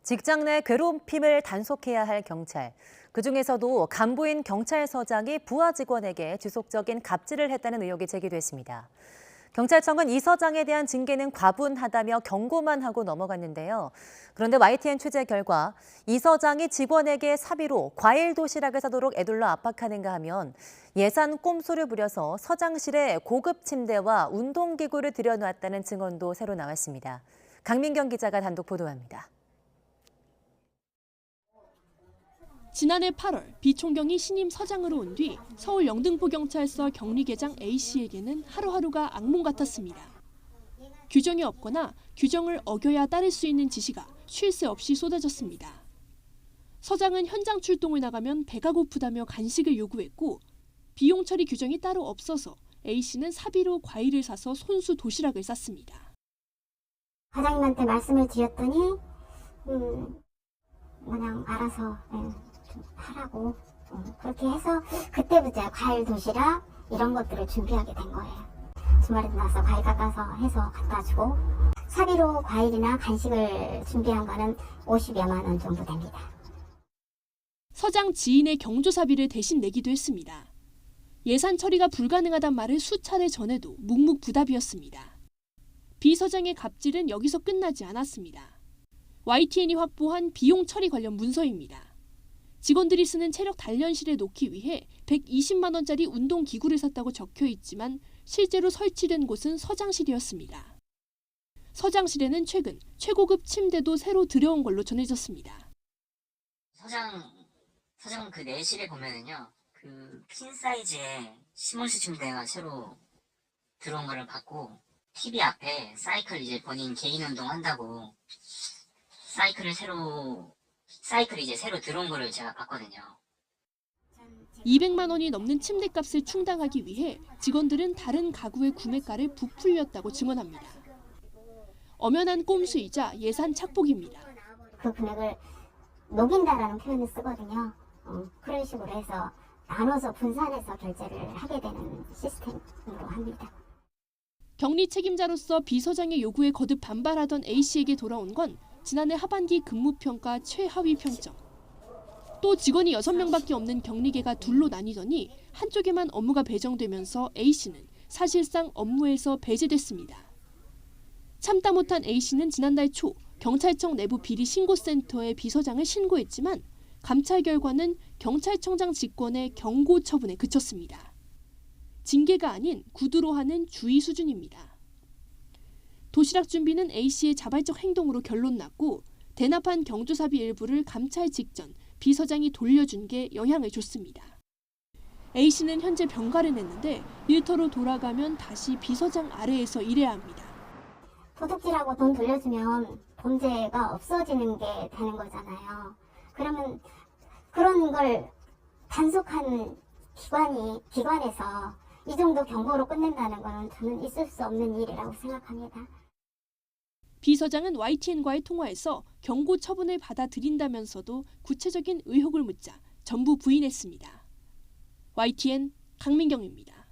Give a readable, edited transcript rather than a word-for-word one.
직장 내 괴롭힘을 단속해야 할 경찰. 그중에서도 간부인 경찰서장이 부하 직원에게 지속적인 갑질을 했다는 의혹이 제기됐습니다. 경찰청은 이 서장에 대한 징계는 과분하다며 경고만 하고 넘어갔는데요. 그런데 YTN 취재 결과 이 서장이 직원에게 사비로 과일 도시락을 사도록 애둘러 압박하는가 하면 예산 꼼수를 부려서 서장실에 고급 침대와 운동기구를 들여놓았다는 증언도 새로 나왔습니다. 강민경 기자가 단독 보도합니다. 지난해 8월 비총경이 신임 서장으로 온 뒤 서울 영등포경찰서 격리계장 A씨에게는 하루하루가 악몽 같았습니다. 규정이 없거나 규정을 어겨야 따를 수 있는 지시가 쉴 새 없이 쏟아졌습니다. 서장은 현장 출동을 나가면 배가 고프다며 간식을 요구했고 비용 처리 규정이 따로 없어서 A씨는 사비로 과일을 사서 손수 도시락을 쌌습니다. 과장님한테 말씀을 드렸더니 그냥 알아서 좀 하라고 그렇게 해서 그때부터 과일 도시락 이런 것들을 준비하게 된 거예요. 주말에 나서 과일 깎아서 해서 갖다 주고 사비로 과일이나 간식을 준비한 거는 50여만 원 정도 됩니다. 서장 지인의 경조사비를 대신 내기도 했습니다. 예산 처리가 불가능하단 말을 수차례 전해도 묵묵부답이었습니다. 비 서장의 갑질은 여기서 끝나지 않았습니다. YTN이 확보한 비용 처리 관련 문서입니다. 직원들이 쓰는 체력 단련실에 놓기 위해 120만 원짜리 운동기구를 샀다고 적혀 있지만 실제로 설치된 곳은 서장실이었습니다. 서장실에는 최근 최고급 침대도 새로 들여온 걸로 전해졌습니다. 서장 그 내실에 보면은요, 그 퀸 사이즈의 시몬스 침대가 새로 들어온 거를 봤고, TV 앞에 사이클 이제 본인 개인 운동 한다고 사이클 이제 새로 들어온 거를 제가 봤거든요. 200만 원이 넘는 침대값을 충당하기 위해 직원들은 다른 가구의 구매가를 부풀렸다고 증언합니다. 엄연한 꼼수이자 예산 착복입니다. 그 금액을 녹인다라는 표현을 쓰거든요. 그런 식으로 해서 나눠서 분산해서 결제를 하게 되는 시스템으로 합니다. 격리 책임자로서 비 서장의 요구에 거듭 반발하던 A씨에게 돌아온 건 지난해 하반기 근무평가 최하위 평점. 또 직원이 6명밖에 없는 격리계가 둘로 나뉘더니 한쪽에만 업무가 배정되면서 A씨는 사실상 업무에서 배제됐습니다. 참다 못한 A씨는 지난달 초 경찰청 내부 비리 신고센터에 비서장을 신고했지만 감찰 결과는 경찰청장 직권의 경고 처분에 그쳤습니다. 징계가 아닌 구두로 하는 주의 수준입니다. 도시락 준비는 A씨의 자발적 행동으로 결론 났고 대납한 경조사비 일부를 감찰 직전 비서장이 돌려준 게 영향을 줬습니다. A씨는 현재 병가를 냈는데 일터로 돌아가면 다시 비서장 아래에서 일해야 합니다. 도둑질하고 돈 돌려주면 범죄가 없어지는 게 되는 거잖아요. 그러면 그런 걸 단속한 기관에서 이 정도 경고로 끝낸다는 거는 저는 있을 수 없는 일이라고 생각합니다. 비 서장은 YTN과의 통화에서 경고 처분을 받아들인다면서도 구체적인 의혹을 묻자 전부 부인했습니다. YTN 강민경입니다.